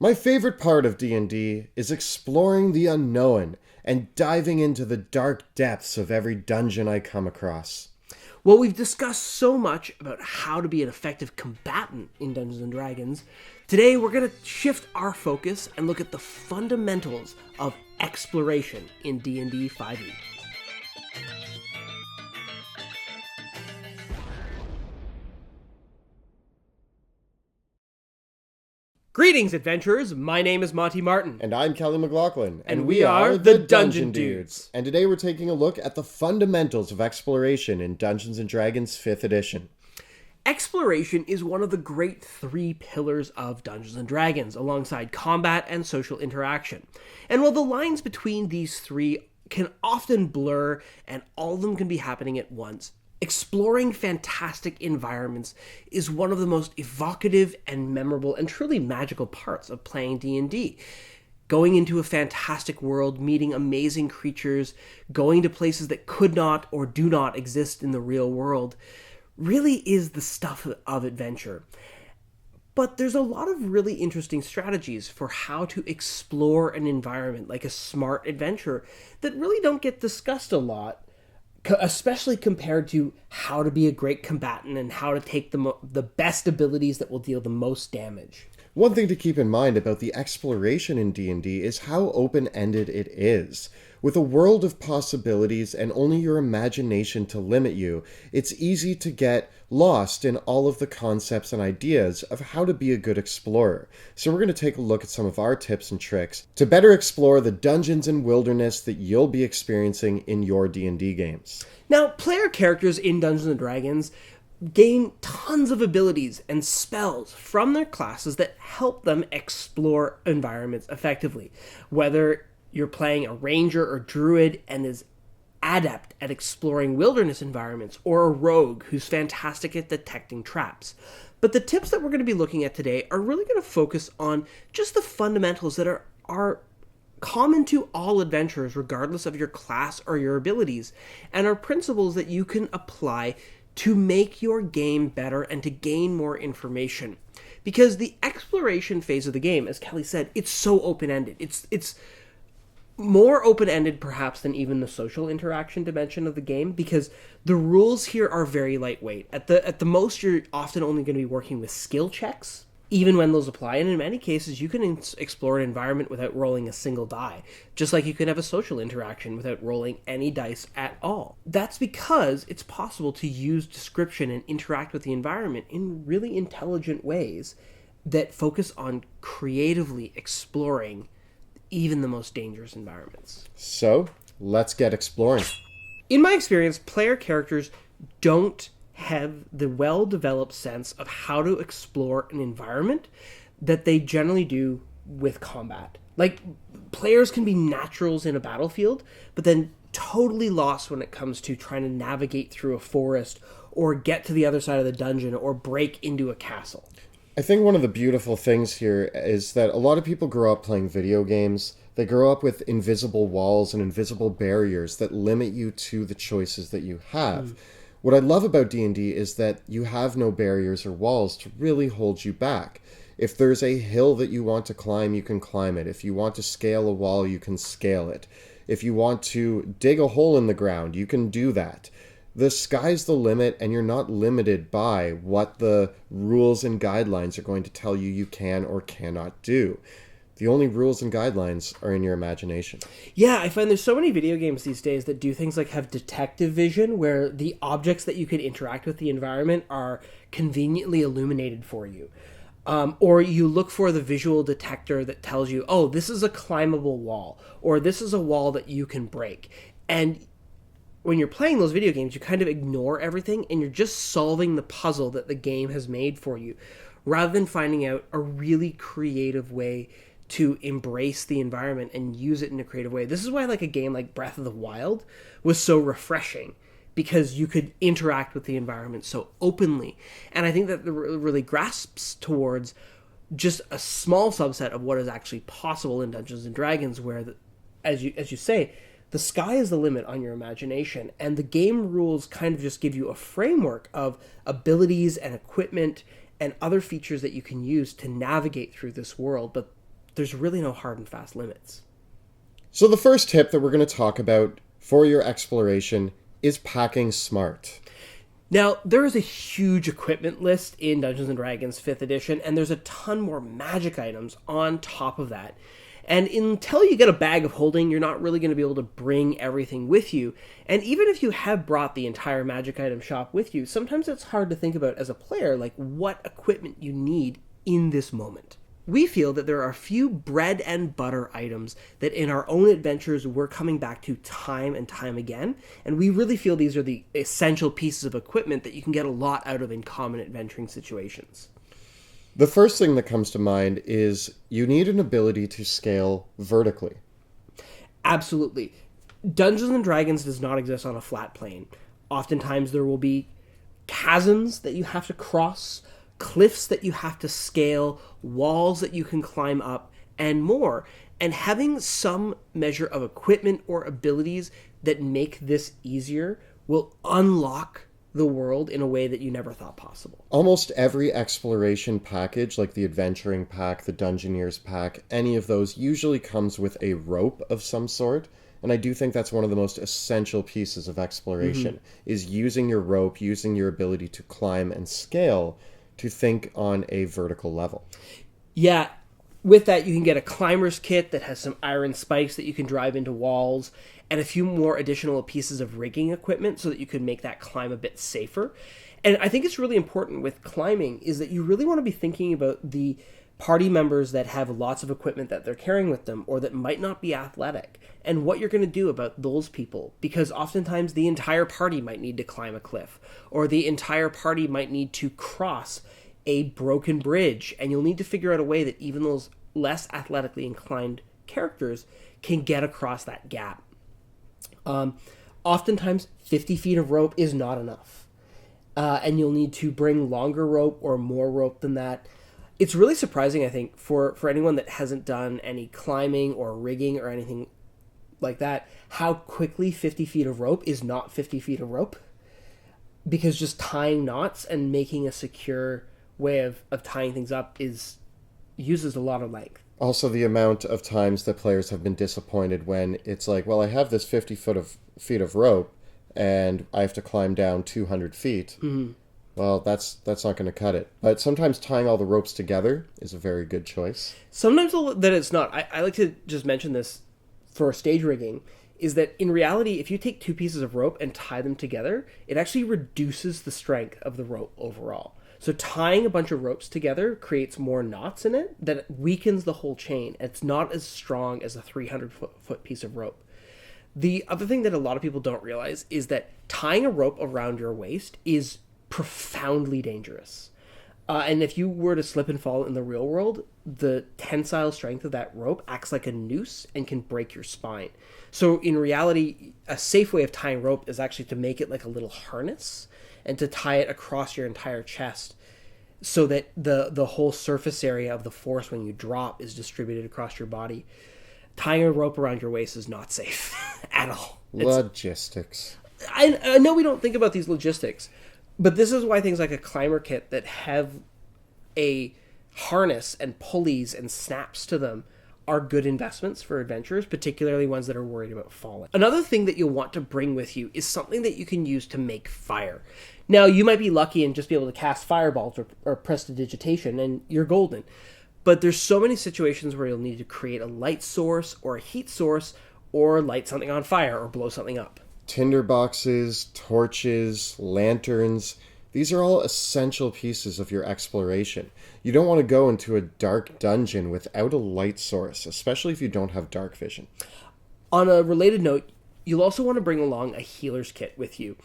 My favorite part of D&D is exploring the unknown and diving into the dark depths of every dungeon I come across. Well, we've discussed so much about how to be an effective combatant in Dungeons & Dragons. Today, we're going to shift our focus and look at the fundamentals of exploration in D&D 5e. Greetings, adventurers! My name is Monty Martin. And I'm Kelly McLaughlin. And we are the Dungeon Dudes. And today we're taking a look at the fundamentals of exploration in Dungeons & Dragons 5th edition. Exploration is one of the great three pillars of Dungeons & Dragons, alongside combat and social interaction. And while the lines between these three can often blur, and all of them can be happening at once, exploring fantastic environments is one of the most evocative and memorable and truly magical parts of playing D&D. Going into a fantastic world, meeting amazing creatures, going to places that could not or do not exist in the real world, really is the stuff of adventure. But there's a lot of really interesting strategies for how to explore an environment like a smart adventurer that really don't get discussed a lot, especially compared to how to be a great combatant and how to take the best abilities that will deal the most damage. One thing to keep in mind about the exploration in D&D is how open-ended it is. With a world of possibilities and only your imagination to limit you, it's easy to get lost in all of the concepts and ideas of how to be a good explorer. So we're going to take a look at some of our tips and tricks to better explore the dungeons and wilderness that you'll be experiencing in your D&D games. Now, player characters in Dungeons & Dragons gain tons of abilities and spells from their classes that help them explore environments effectively. Whether you're playing a ranger or druid and is adept at exploring wilderness environments, or a rogue who's fantastic at detecting traps. But the tips that we're going to be looking at today are really going to focus on just the fundamentals that are common to all adventurers, regardless of your class or your abilities, and are principles that you can apply to make your game better and to gain more information. Because the exploration phase of the game, as Kelly said, it's so open-ended. It's more open-ended perhaps than even the social interaction dimension of the game, because the rules here are very lightweight. At the most, you're often only going to be working with skill checks, even when those apply, and in many cases you can explore an environment without rolling a single die, just like you can have a social interaction without rolling any dice at all. That's because it's possible to use description and interact with the environment in really intelligent ways that focus on creatively exploring even the most dangerous environments. So, let's get exploring. In my experience, player characters don't have the well-developed sense of how to explore an environment that they generally do with combat. Like, players can be naturals in a battlefield, but then totally lost when it comes to trying to navigate through a forest or get to the other side of the dungeon or break into a castle. I think one of the beautiful things here is that a lot of people grow up playing video games. They grow up with invisible walls and invisible barriers that limit you to the choices that you have. What I love about D&D is that you have no barriers or walls to really hold you back. If there's a hill that you want to climb, you can climb it. If you want to scale a wall, you can scale it. If you want to dig a hole in the ground, you can do that. The sky's the limit, and you're not limited by what the rules and guidelines are going to tell you you can or cannot do. The only rules and guidelines are in your imagination. Yeah, I find there's so many video games these days that do things like have detective vision, where the objects that you can interact with the environment are conveniently illuminated for you. Or you look for the visual detector that tells you, oh, this is a climbable wall, or this is a wall that you can break. And when you're playing those video games, you kind of ignore everything and you're just solving the puzzle that the game has made for you, rather than finding out a really creative way to embrace the environment and use it in a creative way. This is why like a game like Breath of the Wild was so refreshing, because you could interact with the environment so openly. And I think that really grasps towards just a small subset of what is actually possible in Dungeons & Dragons, where, as you say, the sky is the limit on your imagination, and the game rules kind of just give you a framework of abilities and equipment and other features that you can use to navigate through this world. But there's really no hard and fast limits. So the first tip that we're going to talk about for your exploration is packing smart. Now, there is a huge equipment list in Dungeons & Dragons 5th edition, and there's a ton more magic items on top of that. And until you get a bag of holding, you're not really going to be able to bring everything with you. And even if you have brought the entire magic item shop with you, sometimes it's hard to think about as a player, like what equipment you need in this moment. We feel that there are a few bread and butter items that in our own adventures we're coming back to time and time again, and we really feel these are the essential pieces of equipment that you can get a lot out of in common adventuring situations. The first thing that comes to mind is you need an ability to scale vertically. Absolutely. Dungeons & Dragons does not exist on a flat plane. Oftentimes there will be chasms that you have to cross, cliffs that you have to scale, walls that you can climb up, and more. And having some measure of equipment or abilities that make this easier will unlock the world in a way that you never thought possible. Almost every exploration package, like the Adventuring Pack, the Dungeoneers Pack, any of those usually comes with a rope of some sort. And I do think that's one of the most essential pieces of exploration, is using your rope, using your ability to climb and scale to think on a vertical level. Yeah, with that you can get a climber's kit that has some iron spikes that you can drive into walls, and a few more additional pieces of rigging equipment so that you can make that climb a bit safer. And I think it's really important with climbing is that you really want to be thinking about the party members that have lots of equipment that they're carrying with them or that might not be athletic, and what you're going to do about those people, because oftentimes the entire party might need to climb a cliff, or the entire party might need to cross a broken bridge, and you'll need to figure out a way that even those less athletically inclined characters can get across that gap. Oftentimes 50 feet of rope is not enough, and you'll need to bring longer rope or more rope than that. It's really surprising, I think, for anyone that hasn't done any climbing or rigging or anything like that, how quickly 50 feet of rope is not 50 feet of rope, because just tying knots and making a secure way of tying things up uses a lot of length. Also, the amount of times that players have been disappointed when it's like, well, I have this 50 feet of rope and I have to climb down 200 feet. Mm-hmm. Well, that's not going to cut it. But sometimes tying all the ropes together is a very good choice. Sometimes that it's not. I like to just mention this for stage rigging, is that in reality, if you take two pieces of rope and tie them together, it actually reduces the strength of the rope overall. So tying a bunch of ropes together creates more knots in it that weakens the whole chain. It's not as strong as a 300-foot piece of rope. The other thing that a lot of people don't realize is that tying a rope around your waist is profoundly dangerous. And if you were to slip and fall in the real world, the tensile strength of that rope acts like a noose and can break your spine. So in reality, a safe way of tying rope is actually to make it like a little harness and to tie it across your entire chest so that the whole surface area of the force when you drop is distributed across your body. Tying a rope around your waist is not safe at all. Logistics. I know we don't think about these logistics, but this is why things like a climber kit that have a harness and pulleys and snaps to them are good investments for adventurers, particularly ones that are worried about falling. Another thing that you'll want to bring with you is something that you can use to make fire. Now, you might be lucky and just be able to cast fireballs or prestidigitation, and you're golden. But there's so many situations where you'll need to create a light source or a heat source or light something on fire or blow something up. Tinder boxes, torches, lanterns, these are all essential pieces of your exploration. You don't want to go into a dark dungeon without a light source, especially if you don't have dark vision. On a related note, you'll also want to bring along a healer's kit with you.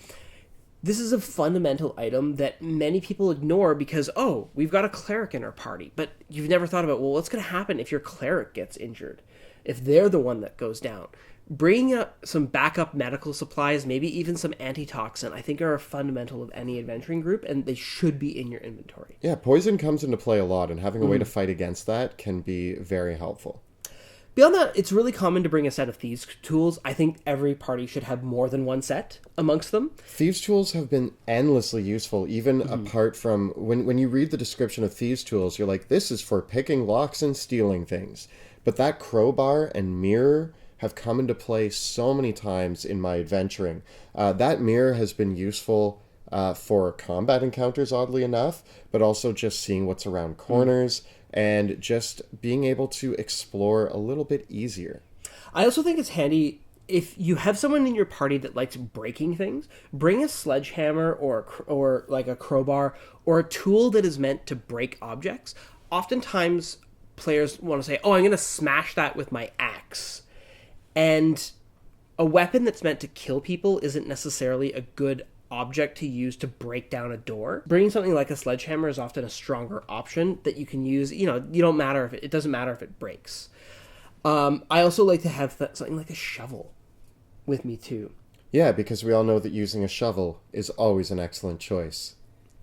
This is a fundamental item that many people ignore because, oh, we've got a cleric in our party. But you've never thought about, well, what's going to happen if your cleric gets injured? If they're the one that goes down? Bringing up some backup medical supplies, maybe even some antitoxin, I think are a fundamental of any adventuring group, and they should be in your inventory. Yeah, poison comes into play a lot, and having a way to fight against that can be very helpful. Beyond that, it's really common to bring a set of thieves tools. I think every party should have more than one set amongst them. Thieves tools have been endlessly useful, even apart from when you read the description of thieves tools, you're like, this is for picking locks and stealing things. But that crowbar and mirror have come into play so many times in my adventuring. That mirror has been useful for combat encounters, oddly enough, but also just seeing what's around corners and just being able to explore a little bit easier. I also think it's handy if you have someone in your party that likes breaking things. Bring a sledgehammer or like a crowbar or a tool that is meant to break objects. Oftentimes, players want to say, "Oh, I'm going to smash that with my axe," and a weapon that's meant to kill people isn't necessarily a good object to use to break down a door. Bringing something like a sledgehammer is often a stronger option that you can use. You know, it doesn't matter if it breaks. I also like to have something like a shovel with me too. Yeah, because we all know that using a shovel is always an excellent choice.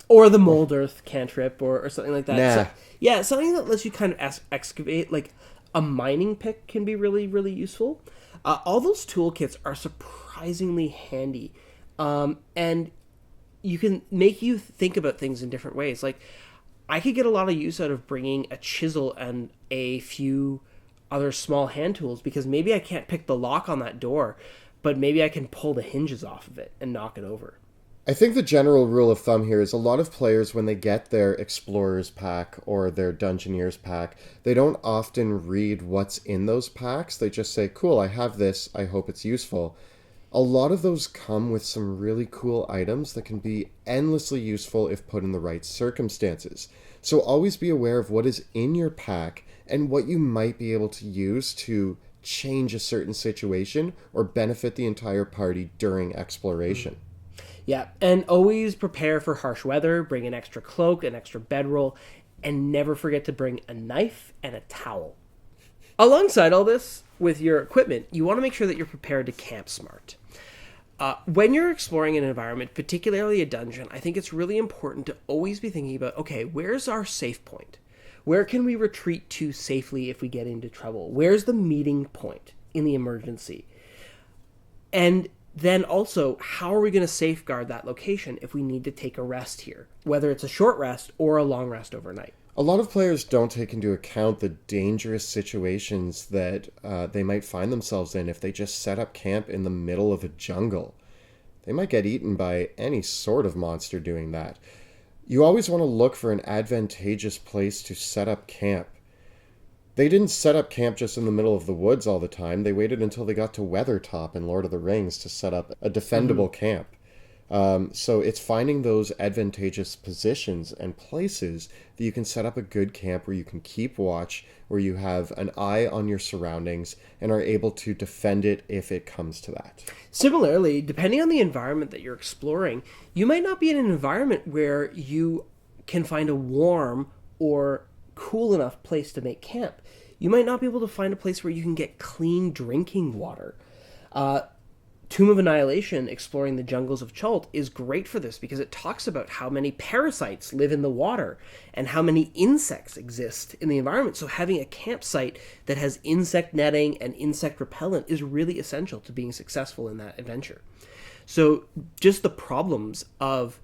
Or the mold earth cantrip or something like that. Nah. So, yeah, something that lets you kind of excavate. Like a mining pick can be really, really useful. All those toolkits are surprisingly handy. And you can make you think about things in different ways. Like, I could get a lot of use out of bringing a chisel and a few other small hand tools because maybe I can't pick the lock on that door, but maybe I can pull the hinges off of it and knock it over. I think the general rule of thumb here is a lot of players, when they get their Explorers pack or their Dungeoneers pack, they don't often read what's in those packs. They just say, cool, I have this, I hope it's useful. A lot of those come with some really cool items that can be endlessly useful if put in the right circumstances. So always be aware of what is in your pack and what you might be able to use to change a certain situation or benefit the entire party during exploration. Yeah, and always prepare for harsh weather. Bring an extra cloak, an extra bedroll, and never forget to bring a knife and a towel. Alongside all this, with your equipment, you want to make sure that you're prepared to camp smart. When you're exploring an environment, particularly a dungeon, I think it's really important to always be thinking about, okay, where's our safe point? Where can we retreat to safely if we get into trouble? Where's the meeting point in the emergency? And then also, how are we going to safeguard that location if we need to take a rest here, whether it's a short rest or a long rest overnight? A lot of players don't take into account the dangerous situations that they might find themselves in if they just set up camp in the middle of a jungle. They might get eaten by any sort of monster doing that. You always want to look for an advantageous place to set up camp. They didn't set up camp just in the middle of the woods all the time. They waited until they got to Weathertop in Lord of the Rings to set up a defendable camp. So it's finding those advantageous positions and places that you can set up a good camp where you can keep watch, where you have an eye on your surroundings and are able to defend it if it comes to that. Similarly, depending on the environment that you're exploring, you might not be in an environment where you can find a warm or cool enough place to make camp. You might not be able to find a place where you can get clean drinking water. Tomb of Annihilation, exploring the jungles of Chult, is great for this because it talks about how many parasites live in the water and how many insects exist in the environment. So having a campsite that has insect netting and insect repellent is really essential to being successful in that adventure. So just the problems of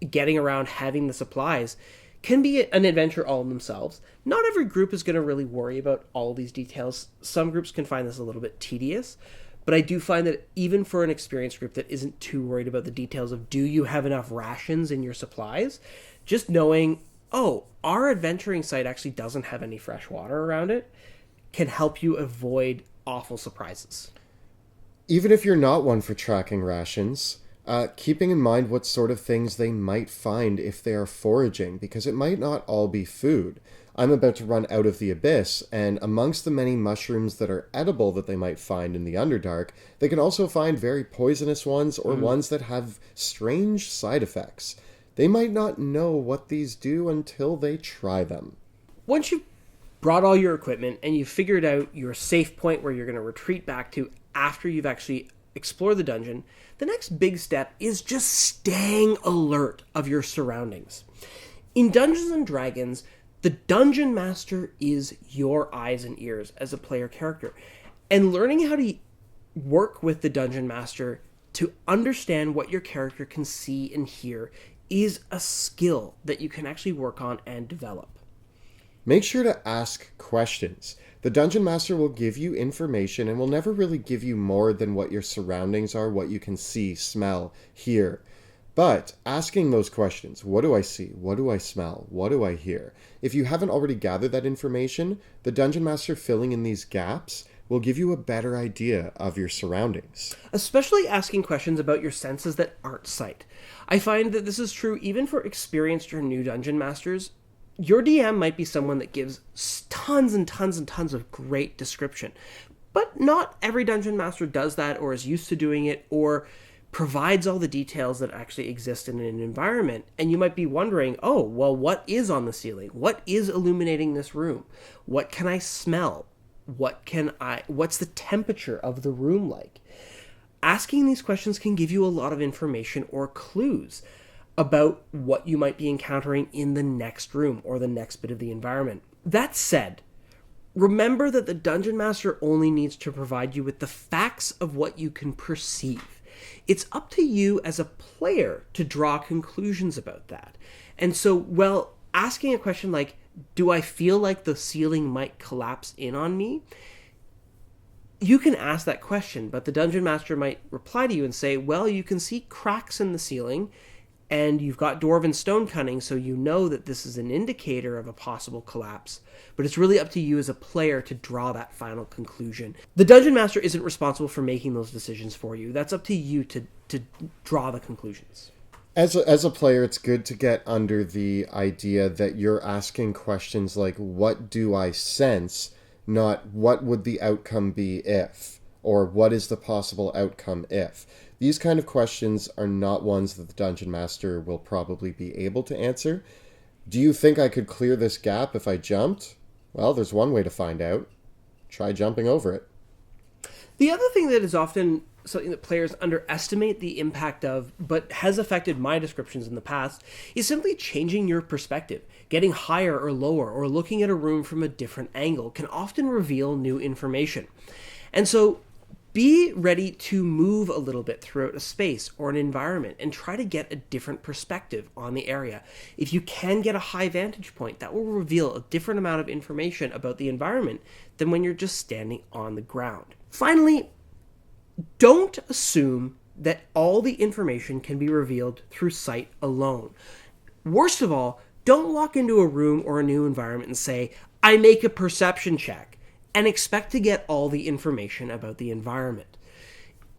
getting around having the supplies can be an adventure all in themselves. Not every group is going to really worry about all these details. Some groups can find this a little bit tedious. But I do find that even for an experienced group that isn't too worried about the details of do you have enough rations in your supplies, just knowing, oh, our adventuring site actually doesn't have any fresh water around it, can help you avoid awful surprises. Even if you're not one for tracking rations, keeping in mind what sort of things they might find if they are foraging, because it might not all be food. I'm about to run out of the abyss, and amongst the many mushrooms that are edible that they might find in the Underdark, they can also find very poisonous ones or ones that have strange side effects. They might not know what these do until they try them. Once you've brought all your equipment and you've figured out your safe point where you're going to retreat back to after you've actually explored the dungeon, the next big step is just staying alert of your surroundings. In Dungeons & Dragons, The Dungeon Master is your eyes and ears as a player character. And learning how to work with the Dungeon Master to understand what your character can see and hear is a skill that you can actually work on and develop. Make sure to ask questions. The Dungeon Master will give you information and will never really give you more than what your surroundings are, what you can see, smell, hear. But asking those questions, what do I see? What do I smell? What do I hear? If you haven't already gathered that information, the Dungeon Master filling in these gaps will give you a better idea of your surroundings. Especially asking questions about your senses that aren't sight. I find that this is true even for experienced or new Dungeon Masters. Your DM might be someone that gives tons and tons and tons of great description, but not every Dungeon Master does that or is used to doing it or provides all the details that actually exist in an environment. And you might be wondering, oh, well, what is on the ceiling? What is illuminating this room? What can I smell? What's the temperature of the room like? Asking these questions can give you a lot of information or clues about what you might be encountering in the next room or the next bit of the environment. That said, remember that the Dungeon Master only needs to provide you with the facts of what you can perceive. It's up to you as a player to draw conclusions about that. And so, well, asking a question like, do I feel like the ceiling might collapse in on me? You can ask that question, but the Dungeon Master might reply to you and say, well, you can see cracks in the ceiling, and you've got Dwarven stone cunning, so you know that this is an indicator of a possible collapse. But it's really up to you as a player to draw that final conclusion. The Dungeon Master isn't responsible for making those decisions for you. That's up to you to draw the conclusions. As a player, it's good to get under the idea that you're asking questions like, what do I sense? Not what would the outcome be if, or what is the possible outcome if. These kind of questions are not ones that the Dungeon Master will probably be able to answer. Do you think I could clear this gap if I jumped? Well, there's one way to find out. Try jumping over it. The other thing that is often something that players underestimate the impact of, but has affected my descriptions in the past, is simply changing your perspective. Getting higher or lower, or looking at a room from a different angle can often reveal new information. And so, be ready to move a little bit throughout a space or an environment and try to get a different perspective on the area. If you can get a high vantage point, that will reveal a different amount of information about the environment than when you're just standing on the ground. Finally, don't assume that all the information can be revealed through sight alone. Worst of all, don't walk into a room or a new environment and say, I make a perception check, and expect to get all the information about the environment.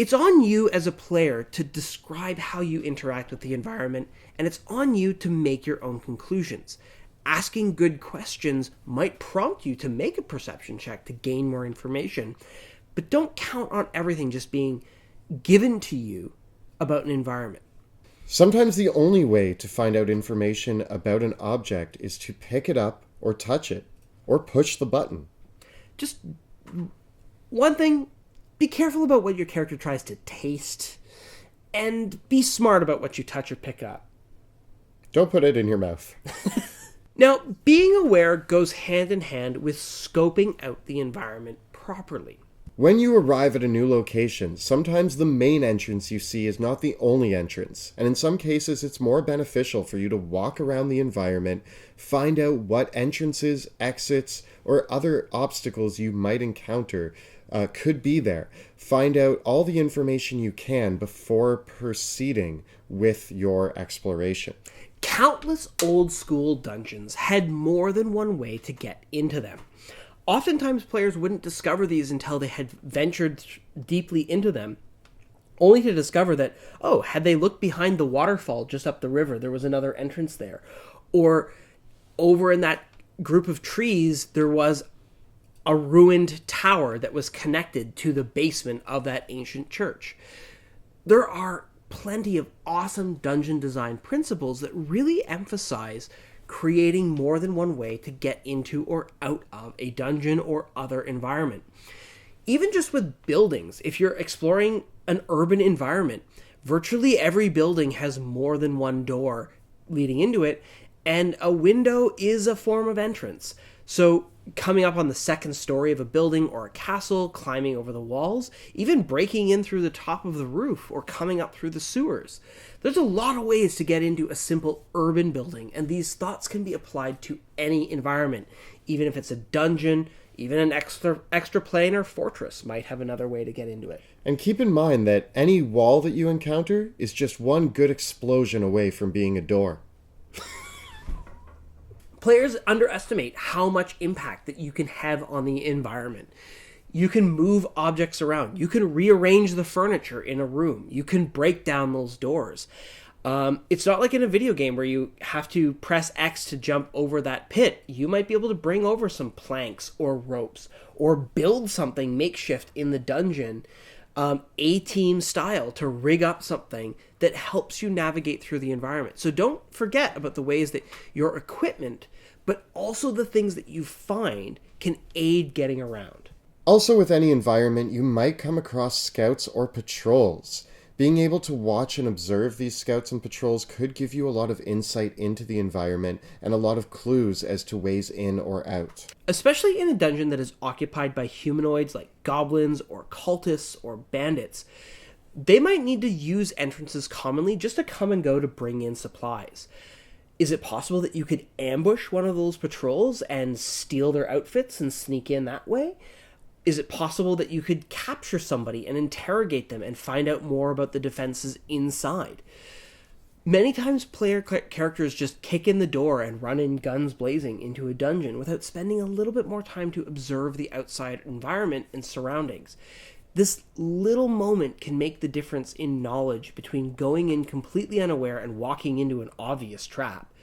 It's on you as a player to describe how you interact with the environment, and it's on you to make your own conclusions. Asking good questions might prompt you to make a perception check to gain more information, but don't count on everything just being given to you about an environment. Sometimes the only way to find out information about an object is to pick it up or touch it or push the button. Just one thing, be careful about what your character tries to taste, and be smart about what you touch or pick up. Don't put it in your mouth. Now, being aware goes hand in hand with scoping out the environment properly. When you arrive at a new location, sometimes the main entrance you see is not the only entrance, and in some cases it's more beneficial for you to walk around the environment, find out what entrances, exits, or other obstacles you might encounter could be there. Find out all the information you can before proceeding with your exploration. Countless old school dungeons had more than one way to get into them. Oftentimes players wouldn't discover these until they had ventured deeply into them, only to discover that, oh, had they looked behind the waterfall just up the river, there was another entrance there. Or over in that group of trees, there was a ruined tower that was connected to the basement of that ancient church. There are plenty of awesome dungeon design principles that really emphasize creating more than one way to get into or out of a dungeon or other environment. Even just with buildings, if you're exploring an urban environment, virtually every building has more than one door leading into it, And a window is a form of entrance. So coming up on the second story of a building or a castle, climbing over the walls, even breaking in through the top of the roof or coming up through the sewers. There's a lot of ways to get into a simple urban building, and these thoughts can be applied to any environment, even if it's a dungeon. Even an extra plane or fortress might have another way to get into it. And keep in mind that any wall that you encounter is just one good explosion away from being a door. Players underestimate how much impact that you can have on the environment. You can move objects around. You can rearrange the furniture in a room. You can break down those doors. It's not like in a video game where you have to press X to jump over that pit. You might be able to bring over some planks or ropes or build something makeshift in the dungeon, A-team style, to rig up something that helps you navigate through the environment. So don't forget about the ways that your equipment, but also the things that you find, can aid getting around. Also, with any environment, you might come across scouts or patrols. Being able to watch and observe these scouts and patrols could give you a lot of insight into the environment and a lot of clues as to ways in or out. Especially in a dungeon that is occupied by humanoids like goblins or cultists or bandits, they might need to use entrances commonly just to come and go to bring in supplies. Is it possible that you could ambush one of those patrols and steal their outfits and sneak in that way? Is it possible that you could capture somebody and interrogate them and find out more about the defenses inside? Many times player characters just kick in the door and run in guns blazing into a dungeon without spending a little bit more time to observe the outside environment and surroundings. This little moment can make the difference in knowledge between going in completely unaware and walking into an obvious trap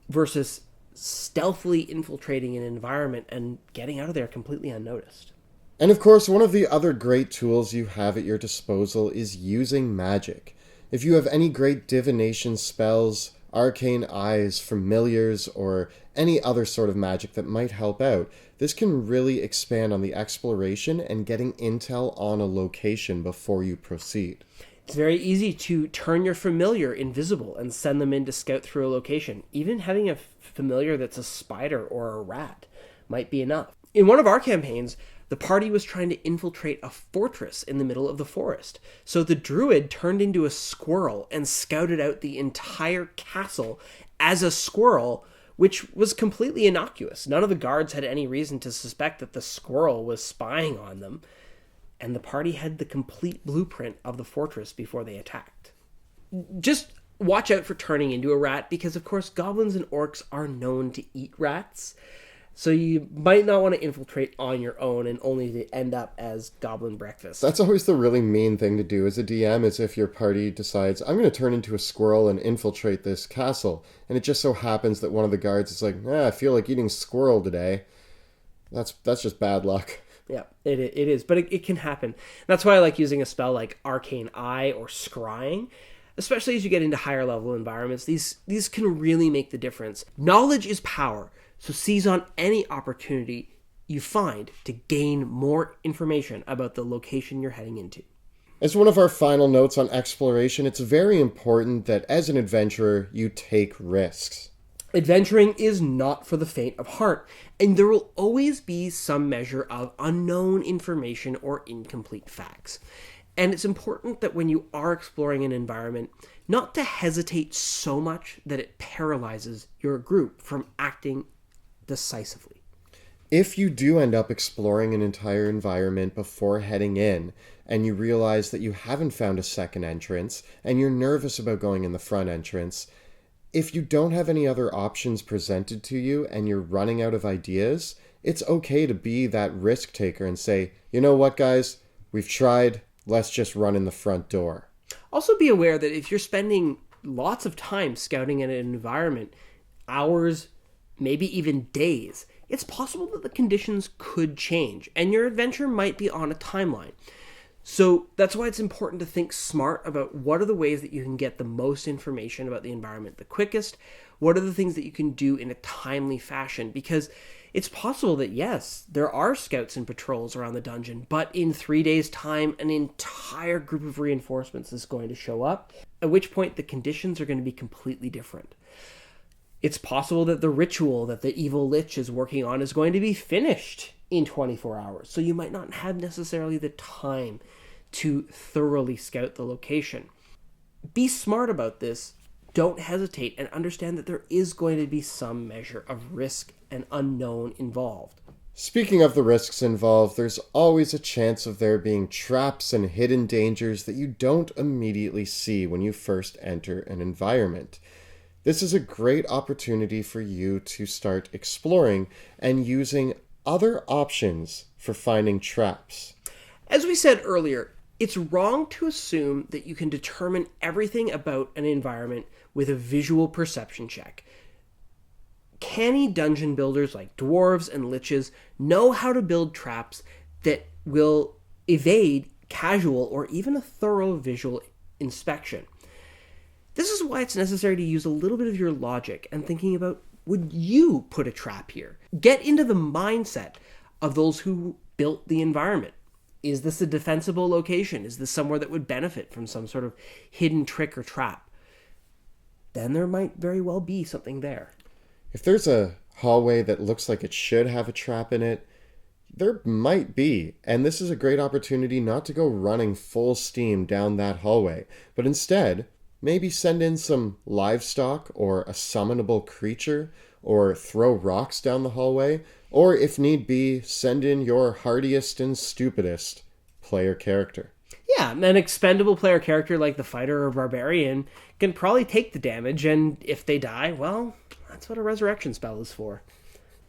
versus stealthily infiltrating an environment and getting out of there completely unnoticed. And of course, one of the other great tools you have at your disposal is using magic. If you have any great divination spells, arcane eyes, familiars, or any other sort of magic that might help out, this can really expand on the exploration and getting intel on a location before you proceed. It's very easy to turn your familiar invisible and send them in to scout through a location. Even having a familiar that's a spider or a rat might be enough. In one of our campaigns, the party was trying to infiltrate a fortress in the middle of the forest. So the druid turned into a squirrel and scouted out the entire castle as a squirrel, which was completely innocuous. None of the guards had any reason to suspect that the squirrel was spying on them. And the party had the complete blueprint of the fortress before they attacked. Just watch out for turning into a rat, because of course goblins and orcs are known to eat rats. So you might not want to infiltrate on your own and only to end up as goblin breakfast. That's always the really mean thing to do as a DM, is if your party decides, I'm going to turn into a squirrel and infiltrate this castle. And it just so happens that one of the guards is like, I feel like eating squirrel today. That's just bad luck. Yeah, it is. But it can happen. That's why I like using a spell like Arcane Eye or Scrying. Especially as you get into higher level environments, these can really make the difference. Knowledge is power. So seize on any opportunity you find to gain more information about the location you're heading into. As one of our final notes on exploration, it's very important that as an adventurer, you take risks. Adventuring is not for the faint of heart, and there will always be some measure of unknown information or incomplete facts. And it's important that when you are exploring an environment, not to hesitate so much that it paralyzes your group from acting decisively. If you do end up exploring an entire environment before heading in, and you realize that you haven't found a second entrance, and you're nervous about going in the front entrance, if you don't have any other options presented to you and you're running out of ideas, it's okay to be that risk taker and say, you know what, guys, we've tried, let's just run in the front door. Also be aware that if you're spending lots of time scouting in an environment, hours, maybe even days, it's possible that the conditions could change and your adventure might be on a timeline. So that's why it's important to think smart about what are the ways that you can get the most information about the environment the quickest. What are the things that you can do in a timely fashion? Because it's possible that, yes, there are scouts and patrols around the dungeon, but in 3 days' time, an entire group of reinforcements is going to show up, at which point the conditions are going to be completely different. It's possible that the ritual that the evil lich is working on is going to be finished in 24 hours, so you might not have necessarily the time to thoroughly scout the location. Be smart about this. Don't hesitate, and understand that there is going to be some measure of risk and unknown involved. Speaking of the risks involved, there's always a chance of there being traps and hidden dangers that you don't immediately see when you first enter an environment. This is a great opportunity for you to start exploring and using other options for finding traps. As we said earlier, it's wrong to assume that you can determine everything about an environment with a visual perception check. Canny dungeon builders like dwarves and liches know how to build traps that will evade casual or even a thorough visual inspection. This is why it's necessary to use a little bit of your logic and thinking about, would you put a trap here? Get into the mindset of those who built the environment. Is this a defensible location? Is this somewhere that would benefit from some sort of hidden trick or trap? Then there might very well be something there. If there's a hallway that looks like it should have a trap in it, there might be, and this is a great opportunity not to go running full steam down that hallway, but instead, maybe send in some livestock or a summonable creature, or throw rocks down the hallway, or if need be, send in your hardiest and stupidest player character. Yeah, an expendable player character like the fighter or barbarian can probably take the damage, and if they die, well, that's what a resurrection spell is for.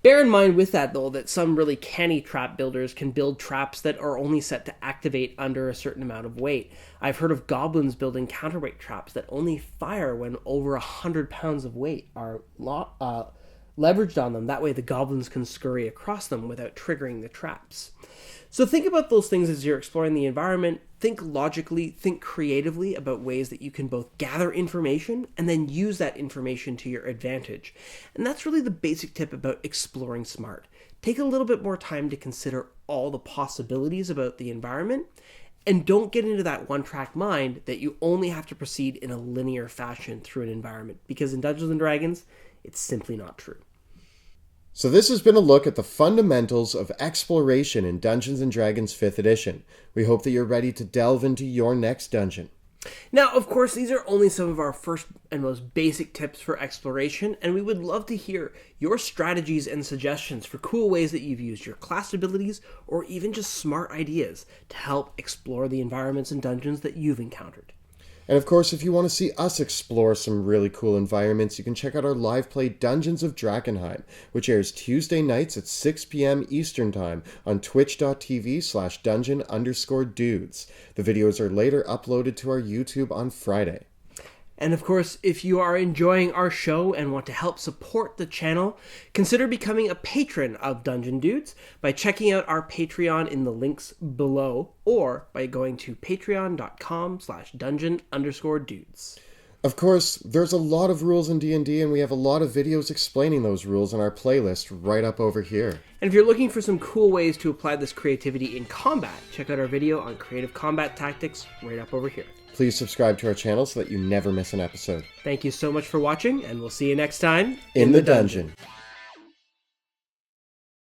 Bear in mind with that, though, that some really canny trap builders can build traps that are only set to activate under a certain amount of weight. I've heard of goblins building counterweight traps that only fire when over 100 pounds of weight are leveraged on them. That way the goblins can scurry across them without triggering the traps. So think about those things as you're exploring the environment. Think logically, think creatively about ways that you can both gather information and then use that information to your advantage. And that's really the basic tip about exploring smart. Take a little bit more time to consider all the possibilities about the environment, and don't get into that one-track mind that you only have to proceed in a linear fashion through an environment, because in Dungeons & Dragons, it's simply not true. So this has been a look at the fundamentals of exploration in Dungeons & Dragons 5th edition. We hope that you're ready to delve into your next dungeon. Now, of course, these are only some of our first and most basic tips for exploration, and we would love to hear your strategies and suggestions for cool ways that you've used your class abilities or even just smart ideas to help explore the environments and dungeons that you've encountered. And of course, if you want to see us explore some really cool environments, you can check out our live play Dungeons of Drakkenheim, which airs Tuesday nights at 6 p.m. Eastern Time on twitch.tv/dungeon_dudes. The videos are later uploaded to our YouTube on Friday. And of course, if you are enjoying our show and want to help support the channel, consider becoming a patron of Dungeon Dudes by checking out our Patreon in the links below, or by going to patreon.com/dungeon_dudes. Of course, there's a lot of rules in D&D, and we have a lot of videos explaining those rules on our playlist right up over here. And if you're looking for some cool ways to apply this creativity in combat, check out our video on creative combat tactics right up over here. Please subscribe to our channel so that you never miss an episode. Thank you so much for watching, and we'll see you next time in the dungeon.